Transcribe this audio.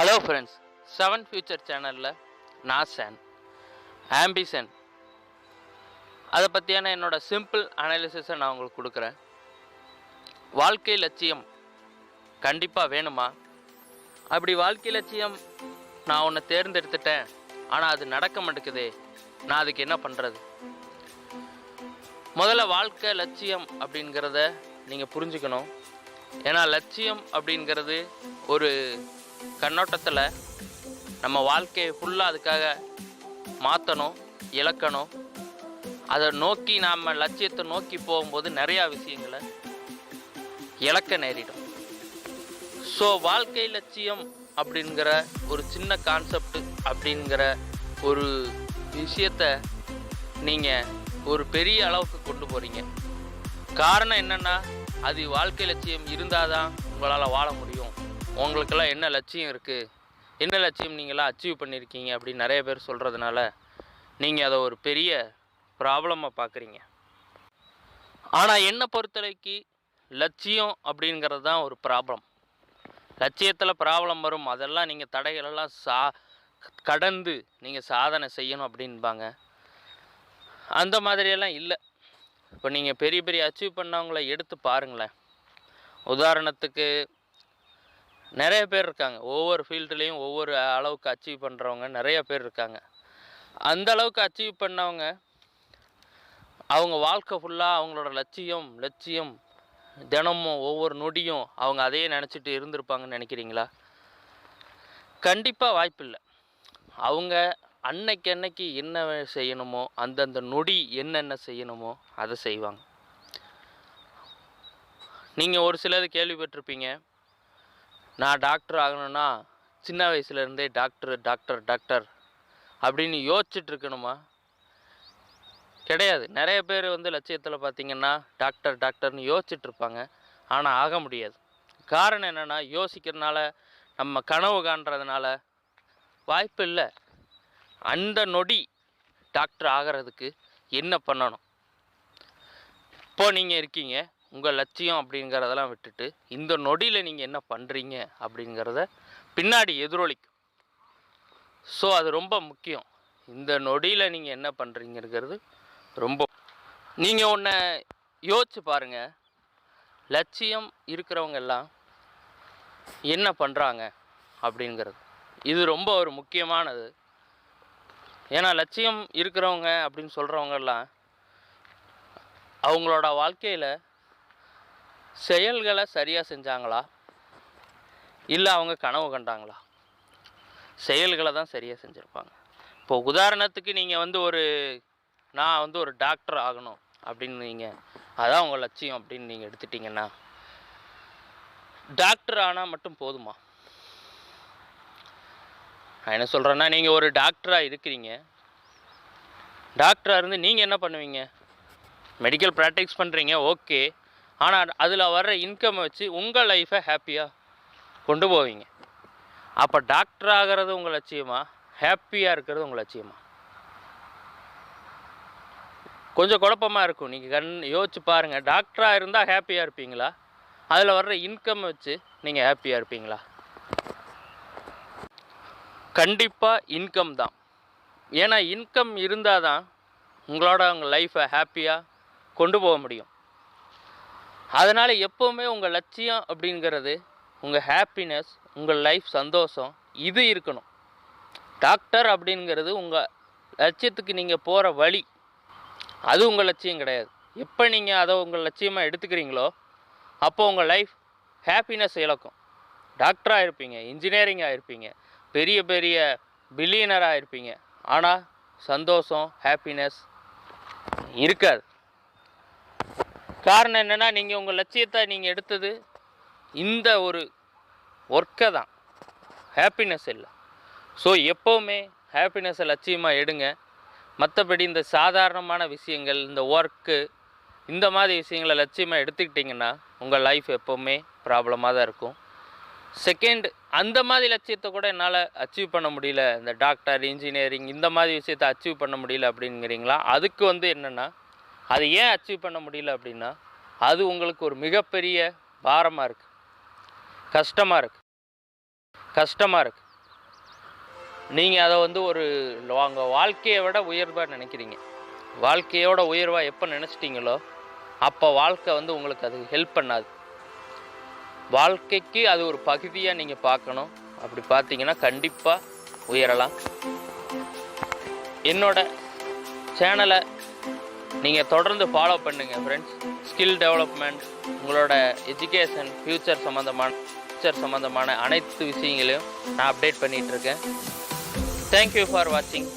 Hello friends, 7 future சேனலில் நான் San ambition அதை பற்றியான என்னோடய சிம்பிள் அனாலிசிஸை நான் உங்களுக்கு கொடுக்குறேன். வாழ்க்கை லட்சியம் கண்டிப்பாக வேணுமா? அப்படி வாழ்க்கை லட்சியம் நான் ஒன்று தேர்ந்தெடுத்துட்டேன், ஆனால் அது நடக்க மாட்டேங்குதே, நான் அதுக்கு என்ன பண்ணுறது? முதல்ல வாழ்க்கை லட்சியம் அப்படிங்கிறத நீங்கள் புரிஞ்சுக்கணும். ஏன்னா லட்சியம் அப்படிங்கிறது ஒரு கண்ணோட்டத்தில் நம்ம வாழ்க்கையை ஃபுல்லாக அதுக்காக மாற்றணும், இழக்கணும். அதை நோக்கி நாம் லட்சியத்தை நோக்கி போகும்போது நிறையா விஷயங்களை இழக்க நேரிடும். ஸோ வாழ்க்கை லட்சியம் அப்படிங்கிற ஒரு சின்ன கான்செப்ட் அப்படிங்கிற ஒரு விஷயத்தை நீங்கள் ஒரு பெரிய அளவுக்கு கொண்டு போகிறீங்க. காரணம் என்னென்னா, அது வாழ்க்கை லட்சியம் இருந்தால் தான் உங்களால் வாழ முடியும். உங்களுக்கெல்லாம் என்ன லட்சியம் இருக்குது, என்ன லட்சியம் நீங்களாம் அச்சீவ் பண்ணியிருக்கீங்க அப்படின்னு நிறைய பேர் சொல்கிறதுனால நீங்கள் அதை ஒரு பெரிய ப்ராப்ளமாக பார்க்குறீங்க. ஆனால் என்னை பொறுத்தவரைக்கு லட்சியம் அப்படிங்கிறது தான் ஒரு ப்ராப்ளம். லட்சியத்தில் ப்ராப்ளம் வரும், அதெல்லாம் நீங்கள் தடைகளெல்லாம் கடந்து நீங்கள் சாதனை செய்யணும் அப்படின்பாங்க. அந்த மாதிரியெல்லாம் இல்லை. இப்போ நீங்கள் பெரிய பெரிய அச்சீவ் பண்ணவங்கள எடுத்து பாருங்களேன். உதாரணத்துக்கு நிறைய பேர் இருக்காங்க, ஒவ்வொரு ஃபீல்டுலேயும் ஒவ்வொரு அளவுக்கு அச்சீவ் பண்ணுறவங்க நிறைய பேர் இருக்காங்க. அந்த அளவுக்கு அச்சீவ் பண்ணவங்க அவங்க வாழ்க்கை ஃபுல்லாக அவங்களோட லட்சியம் தினமும் ஒவ்வொரு நொடியும் அவங்க அதையே நினச்சிட்டு இருந்திருப்பாங்கன்னு நினைக்கிறீங்களா? கண்டிப்பாக வாய்ப்பில்லை. அவங்க அன்னைக்கு என்ன செய்யணுமோ, அந்தந்த நொடி என்னென்ன செய்யணுமோ அதை செய்வாங்க. நீங்கள் ஒரு சிலது கேள்விப்பட்டிருப்பீங்க, நான் டாக்டர் ஆகணும்னா சின்ன வயசுலேருந்தே டாக்டர் அப்படின்னு யோசிச்சுட்டு இருக்கணுமா? கிடையாது. நிறைய பேர் லட்சியத்தில் பார்த்திங்கன்னா டாக்டர்னு யோசிச்சுட்ருப்பாங்க, ஆனால் ஆக முடியாது. காரணம் என்னென்னா, யோசிக்கிறதுனால நம்ம கனவு காண்றதுனால வாய்ப்பு இல்லை. அந்த நொடி டாக்டர் ஆகிறதுக்கு என்ன பண்ணணும்? இப்போது நீங்கள் இருக்கீங்க, உங்கள் லட்சியம் அப்படிங்கிறதெல்லாம் விட்டுட்டு இந்த நொடியில் நீங்கள் என்ன பண்ணுறீங்க அப்படிங்கிறத பின்னாடி எதிரொலிக்கும். ஸோ அது ரொம்ப முக்கியம். இந்த நொடியில் நீங்கள் என்ன பண்ணுறீங்கிறது ரொம்ப. நீங்கள் ஒன்று யோசிச்சு பாருங்கள், லட்சியம் இருக்கிறவங்க எல்லாம் என்ன பண்ணுறாங்க அப்படிங்கிறது. இது ரொம்ப ஒரு முக்கியமானது. ஏன்னா லட்சியம் இருக்கிறவங்க அப்படின்னு சொல்கிறவங்கெல்லாம் அவங்களோட வாழ்க்கையில் செயல்களை சரியாக செஞ்சாங்களா, இல்லை அவங்க கனவு கண்டாங்களா? செயல்களை தான் சரியாக செஞ்சுருப்பாங்க. இப்போ உதாரணத்துக்கு நீங்கள் நான் ஒரு டாக்டர் ஆகணும் அப்படின்னு நீங்கள் அதான் உங்கள் லட்சியம் அப்படின்னு நீங்கள் எடுத்துட்டிங்கன்னா, டாக்டர் ஆனால் மட்டும் போதுமா? நான் என்ன சொல்கிறேன்னா, நீங்கள் ஒரு டாக்டராக இருக்கிறீங்க. டாக்டராக இருந்து நீங்கள் என்ன பண்ணுவீங்க? மெடிக்கல் ப்ராக்டிஸ் பண்ணுறீங்க, ஓகே. ஆனால் அதில் வர்ற இன்கம் வச்சு உங்கள் லைஃப்பை ஹாப்பியாக கொண்டு போவீங்க. அப்போ டாக்டர் ஆகிறது உங்கள் லட்சியமா, ஹாப்பியாக இருக்கிறது உங்கள் லட்சியமா? கொஞ்சம் குழப்பமாக இருக்கும். நீங்கள் யோசிச்சு பாருங்கள். டாக்டராக இருந்தால் ஹாப்பியாக இருப்பீங்களா? அதில் வர்ற இன்கம் வச்சு நீங்கள் ஹாப்பியாக இருப்பீங்களா? கண்டிப்பாக இன்கம் தான். ஏன்னா இன்கம் இருந்தால் தான் உங்கள் லைஃப்பை ஹாப்பியாக கொண்டு போக முடியும். அதனால் எப்போவுமே உங்கள் லட்சியம் அப்படிங்கிறது உங்கள் ஹாப்பினஸ், உங்கள் லைஃப் சந்தோஷம் இது இருக்கணும். டாக்டர் அப்படிங்கிறது உங்கள் லட்சியத்துக்கு நீங்கள் போகிற வழி, அது உங்கள் லட்சியம் கிடையாது. எப்போ நீங்கள் அதை உங்கள் லட்சியமாக எடுத்துக்கிறீங்களோ அப்போ உங்கள் லைஃப் ஹாப்பினஸ் இழக்கும். டாக்டராக இருப்பீங்க, இன்ஜினியரிங்காக இருப்பீங்க, பெரிய பெரிய பில்லியனராக இருப்பீங்க, ஆனால் சந்தோஷம் ஹாப்பினஸ் இருக்காது. காரணம் என்னென்னா, நீங்கள் உங்கள் லட்சியத்தை நீங்கள் எடுத்தது இந்த ஒரு ஒர்க்கை தான், ஹாப்பினஸ் இல்லை. ஸோ எப்போவுமே ஹாப்பினஸை லட்சியமாக எடுங்க. மற்றபடி இந்த சாதாரணமான விஷயங்கள், இந்த ஒர்க்கு, இந்த மாதிரி விஷயங்களை லட்சியமாக எடுத்துக்கிட்டிங்கன்னா உங்கள் லைஃப் எப்போவுமே ப்ராப்ளமாக தான் இருக்கும். செகண்ட், அந்த மாதிரி லட்சியத்தை கூட என்னால் அச்சீவ் பண்ண முடியல, இந்த டாக்டர், இன்ஜினியரிங் இந்த மாதிரி விஷயத்தை அச்சீவ் பண்ண முடியல அப்படிங்கிறீங்களா? அதுக்கு என்னென்னா, அது ஏன் அச்சீவ் பண்ண முடியல அப்படின்னா, அது உங்களுக்கு ஒரு மிகப்பெரிய பாரமாக இருக்குது, கஷ்டமாக இருக்குது. நீங்கள் அதை வந்து ஒரு உங்கள் வாழ்க்கையை விட உயர்வாக நினைக்கிறீங்க. வாழ்க்கையோட உயர்வாக எப்போ நினச்சிட்டிங்களோ அப்போ வாழ்க்கை வந்து உங்களுக்கு அது ஹெல்ப் பண்ணாது. வாழ்க்கைக்கு அது ஒரு பகுதியாக நீங்கள் பார்க்கணும். அப்படி பார்த்தீங்கன்னா கண்டிப்பாக உயரலாம். என்னோட சேனலை நீங்கள் தொடர்ந்து ஃபாலோ பண்ணுங்கள் ஃப்ரெண்ட்ஸ். ஸ்கில் டெவலப்மெண்ட், உங்களோட எஜுகேஷன், ஃப்யூச்சர் சம்மந்தமான அனைத்து விஷயங்களையும் நான் அப்டேட் பண்ணிகிட்ருக்கேன். தேங்க்யூ ஃபார் வாட்சிங்.